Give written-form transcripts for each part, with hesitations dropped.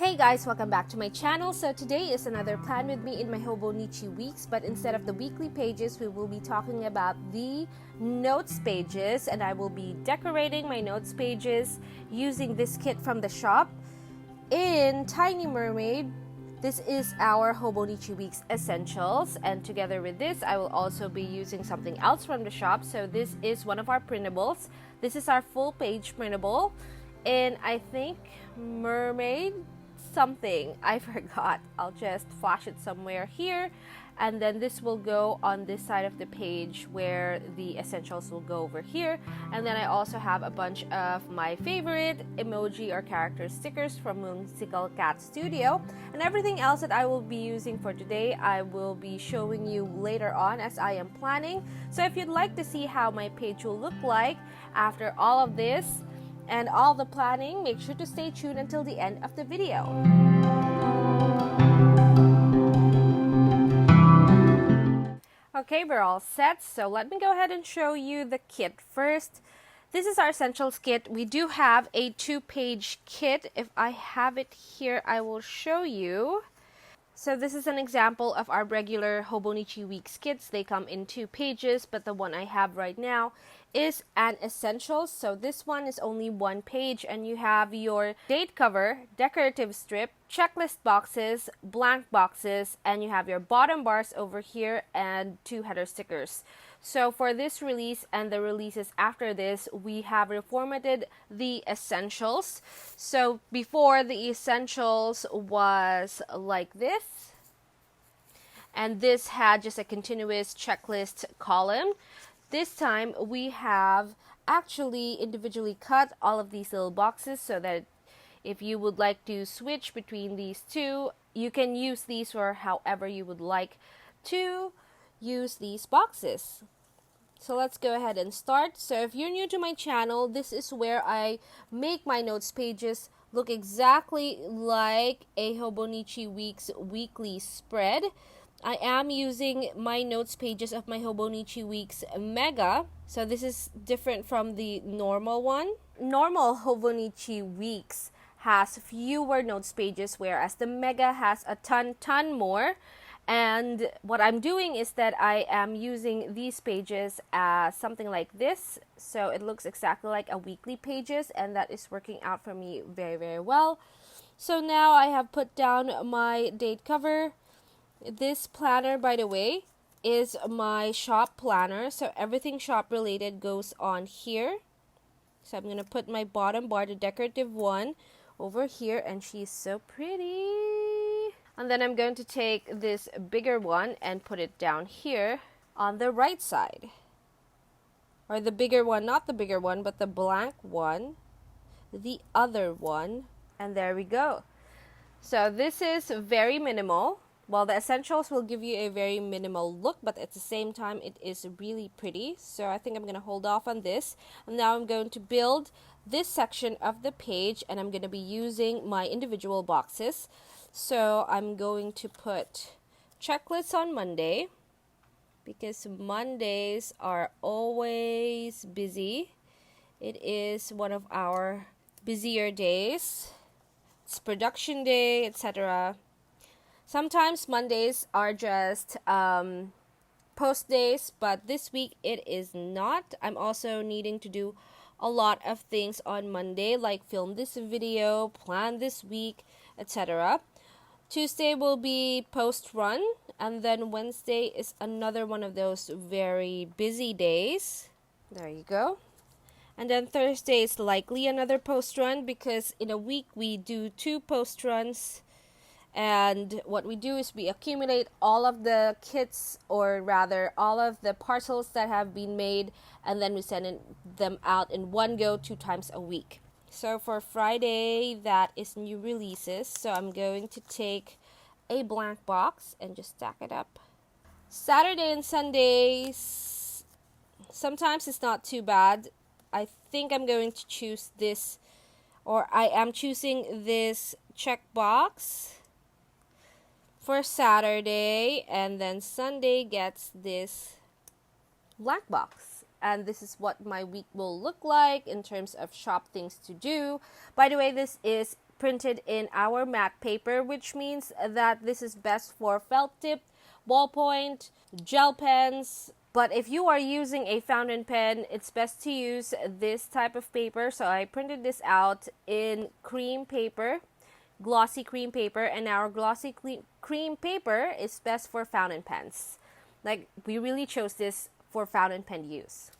Hey guys, welcome back to my channel. So today is another plan with me in my Hobonichi weeks, but instead of the weekly pages, we will be talking about the notes pages, and I will be decorating my notes pages using this kit from the shop in Tiny Mermaid. This is our Hobonichi weeks essentials, and together with this I will also be using something else from the shop. So this is one of our printables. This is our full page printable, and I think Mermaid something, I forgot. I'll just flash it somewhere here, and then this will go on this side of the page where the essentials will go over here. And then I also have a bunch of my favorite emoji or character stickers from Whimsical Cat Studio, and everything else that I will be using for today I will be showing you later on as I am planning. So if you'd like to see how my page will look like after all of this and all the planning, make sure to stay tuned until the end of the video. Okay, we're all set, so let me go ahead and show you the kit first. This is our essentials kit. We do have a 2-page kit. If I have it here, I will show you. So this is an example of our regular Hobonichi weeks kits. They come in 2 pages, but the one I have right now is an essentials. So this one is only 1 page, and you have your date cover, decorative strip, checklist boxes, blank boxes, and you have your bottom bars over here and 2 header stickers. So for this release and the releases after this, we have reformatted the essentials. So before, the essentials was like this, and this had just a continuous checklist column. This time we have actually individually cut all of these little boxes so that if you would like to switch between these two, you can use these for however you would like to use these boxes. So let's go ahead and start. So if you're new to my channel, this is where I make my notes pages look exactly like a Hobonichi weeks weekly spread. I am using my notes pages of my Hobonichi weeks Mega. So this is different from the normal one. Normal Hobonichi weeks has fewer notes pages, whereas the Mega has a ton more. And what I'm doing is that I am using these pages as something like this, so it looks exactly like a weekly pages, and that is working out for me very well. So now I have put down my date cover. This planner, by the way, is my shop planner, so everything shop related goes on here. So I'm going to put my bottom bar, the decorative one, over here, and she's so pretty. And then I'm going to take this bigger one and put it down here on the right side. Or the bigger one, not the bigger one, but the blank one, the other one, and there we go. So this is very minimal. Well, the essentials will give you a very minimal look, but at the same time it is really pretty. So I think I'm going to hold off on this. And now I'm going to build this section of the page, and I'm going to be using my individual boxes. So I'm going to put checklists on Monday, because Mondays are always busy. It is one of our busier days. It's production day, etc. Sometimes Mondays are just post days, but this week it is not. I'm also needing to do a lot of things on Monday, like film this video, plan this week, etc. Tuesday will be post run, and then Wednesday is another one of those very busy days. There you go. And then Thursday is likely another post run, because in a week we do 2 post runs. And what we do is we accumulate all of the kits, or rather all of the parcels that have been made, and then we send them out in one go 2 times a week. So for Friday, that is new releases. So I'm going to take a blank box and just stack it up. Saturday and Sundays, sometimes it's not too bad. I think I'm going to choose this, or I am choosing this check box for Saturday, and then Sunday gets this blank box. And this is what my week will look like in terms of shop things to do. By the way, this is printed in our matte paper, which means that this is best for felt tip, ballpoint, gel pens. But if you are using a fountain pen, it's best to use this type of paper. So I printed this out in cream paper, glossy cream paper, and our glossy cream paper is best for fountain pens. Like, we really chose this for fountain pen use.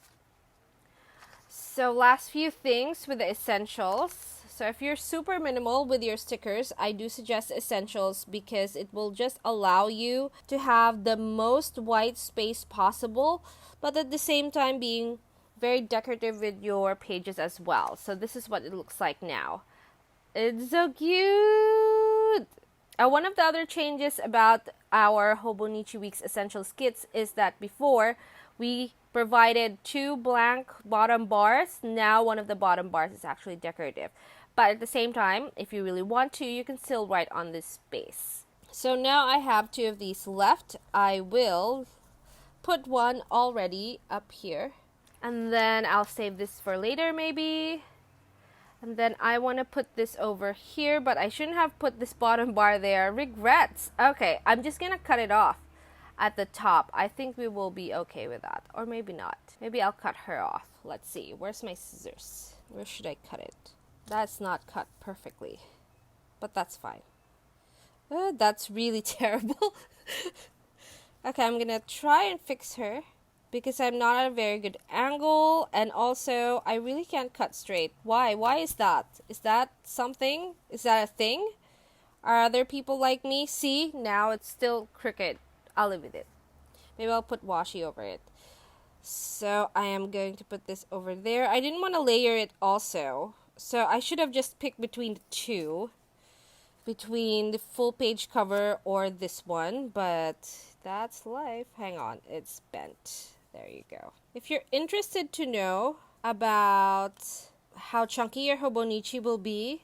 So last few things with the essentials. So if you're super minimal with your stickers, I do suggest essentials because it will just allow you to have the most white space possible, but at the same time being very decorative with your pages as well. So this is what it looks like now. It's so cute! One of the other changes about our Hobonichi Weeks Essentials kits is that before we provided 2 blank bottom bars. Now one of the bottom bars is actually decorative. But at the same time, if you really want to, you can still write on this space. So now I have 2 of these left. I will put one already up here. And then I'll save this for later maybe. And then I want to put this over here, but I shouldn't have put this bottom bar there. Regrets. Okay, I'm just going to cut it off at the top. I think we will be okay with that. Or maybe not. Maybe I'll cut her off. Let's see. Where's my scissors? Where should I cut it? That's not cut perfectly. But that's fine. That's really terrible. Okay, I'm going to try and fix her, because I'm not at a very good angle, and also I really can't cut straight. Why? Why is that? Is that something? Is that a thing? Are other people like me? See, now it's still crooked. I'll live with it. Maybe I'll put washi over it. So I am going to put this over there. I didn't want to layer it also, so I should have just picked between the 2. Between the full page cover or this one, but that's life. Hang on, it's bent. There you go. If you're interested to know about how chunky your Hobonichi will be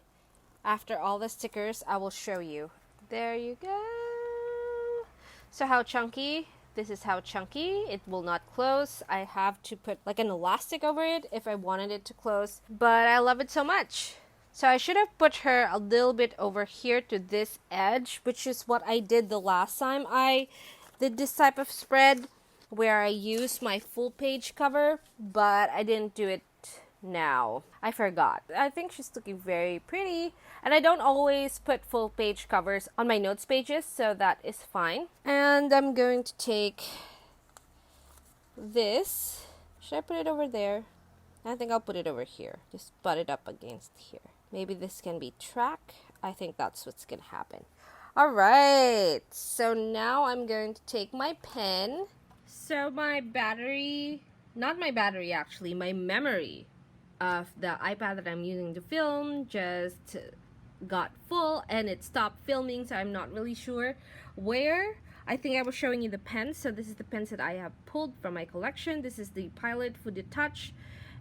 after all the stickers, I will show you. There you go. So how chunky? This is how chunky. It will not close. I have to put like an elastic over it if I wanted it to close, but I love it so much. So I should have put her a little bit over here to this edge, which is what I did the last time I did this type of spread, where I used my full page cover, but I didn't do it now. I forgot. I think she's looking very pretty, and I don't always put full page covers on my notes pages, so that is fine. And I'm going to take this. Should I put it over there? I think I'll put it over here. Just butt it up against here. Maybe this can be track. I think that's what's gonna happen. Alright, so now I'm going to take my pen. So my battery, not my battery actually, my memory of the iPad that I'm using to film just got full and it stopped filming, so I'm not really sure where. I think I was showing you the pens. So this is the pens that I have pulled from my collection. This is the Pilot Fooded Touch.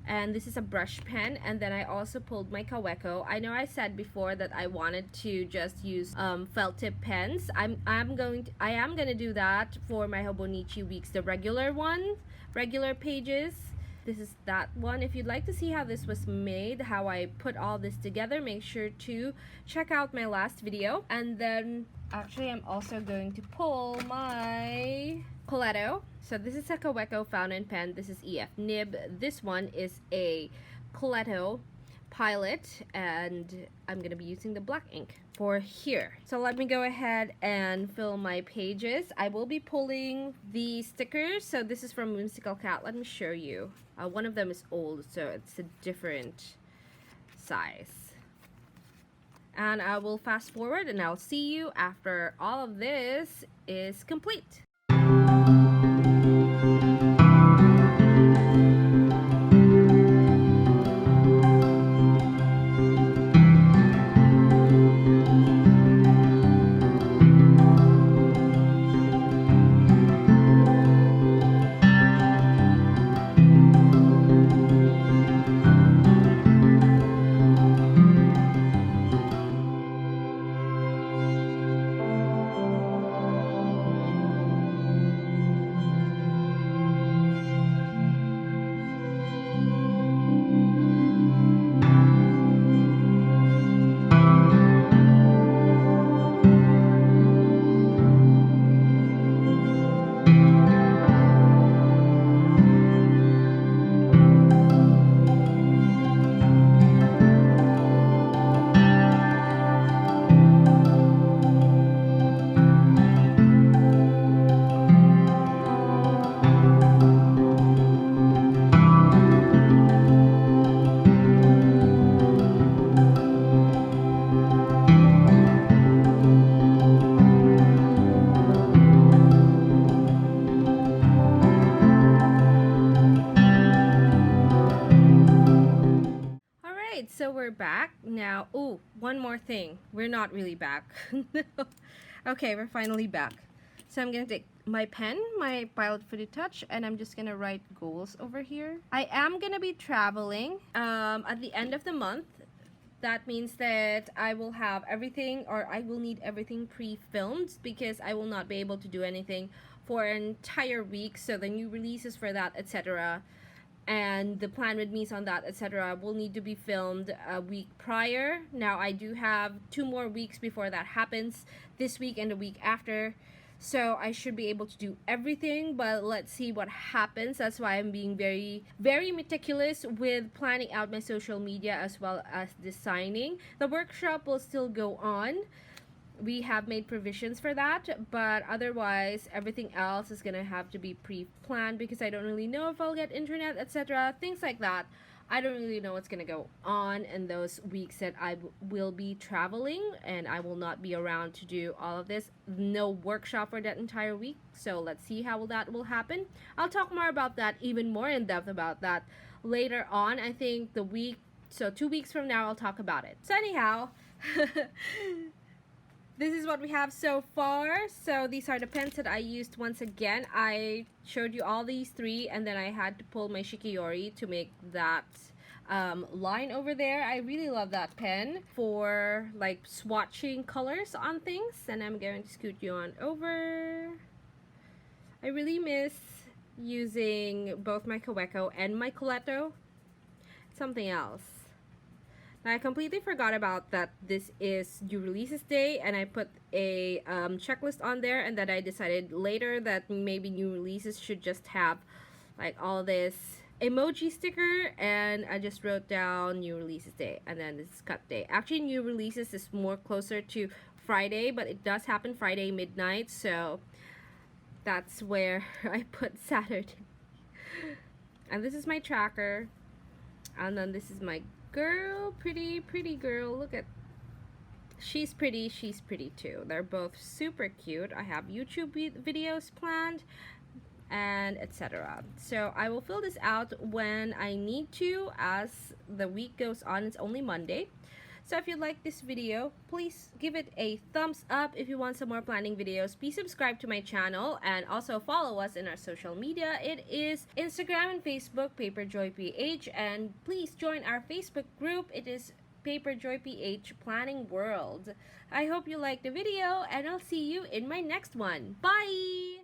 And this is a brush pen, and then I also pulled my Kaweco. I know I said before that I wanted to just use felt tip pens. I am going to do that for my Hobonichi Weeks, the regular pages. This is that one. If you'd like to see how this was made, how I put all this together, make sure to check out my last video. And then actually I'm also going to pull my Coletto. So this is a Kaweco fountain pen. This is EF nib. This one is a Coletto Pilot, and I'm going to be using the black ink for here. So let me go ahead and fill my pages. I will be pulling the stickers. So this is from Whimsical Cat. Let me show you. One of them is old, so it's a different size. And I will fast forward and I'll see you after all of this is complete. now, oh, one more thing. We're not really back. Okay, we're finally back. So I'm gonna take my pen, my Pilot Footy Touch, and I'm just gonna write goals over here. I am gonna be traveling at the end of the month. That means that I will have everything, or I will need everything pre-filmed, because I will not be able to do anything for an entire week. So the new releases for that, etc., and the plan with me's on that, etc., will need to be filmed a week prior. Now I do have 2 more weeks before that happens, this week and the week after, so I should be able to do everything, but let's see what happens. That's why I'm being very, very meticulous with planning out my social media as well as designing. The workshop will still go on. We have made provisions for that, but otherwise everything else is gonna have to be pre-planned, because I don't really know if I'll get internet, etc., things like that. I don't really know what's gonna go on in those weeks that I will be traveling, and I will not be around to do all of this. No workshop for that entire week, so let's see how that will happen. I'll talk more about that, even more in depth about that later on. I think the week, so 2 weeks from now, I'll talk about it. So anyhow, this is what we have so far. So these are the pens that I used. Once again, I showed you all these 3, and then I had to pull my Shikiori to make that line over there. I really love that pen for like swatching colors on things. And I'm going to scoot you on over. I really miss using both my Kaweco and my Coletto. Something else. Now, I completely forgot about that this is new releases day, and I put a checklist on there, and then I decided later that maybe new releases should just have like all this emoji sticker, and I just wrote down new releases day, and then this is cut day. Actually, new releases is more closer to Friday, but it does happen Friday midnight, so that's where I put Saturday. And this is my tracker, and then this is my girl, pretty girl. Look at, she's pretty too. They're both super cute. I have YouTube videos planned and etc. So I will fill this out when I need to as the week goes on. It's only Monday. So if you like this video, please give it a thumbs up. If you want some more planning videos, please subscribe to my channel, and also follow us in our social media. It is Instagram and Facebook, paperjoyph, and please join our Facebook group. It is paperjoyph Planning World. I hope you liked the video, and I'll see you in my next one. Bye!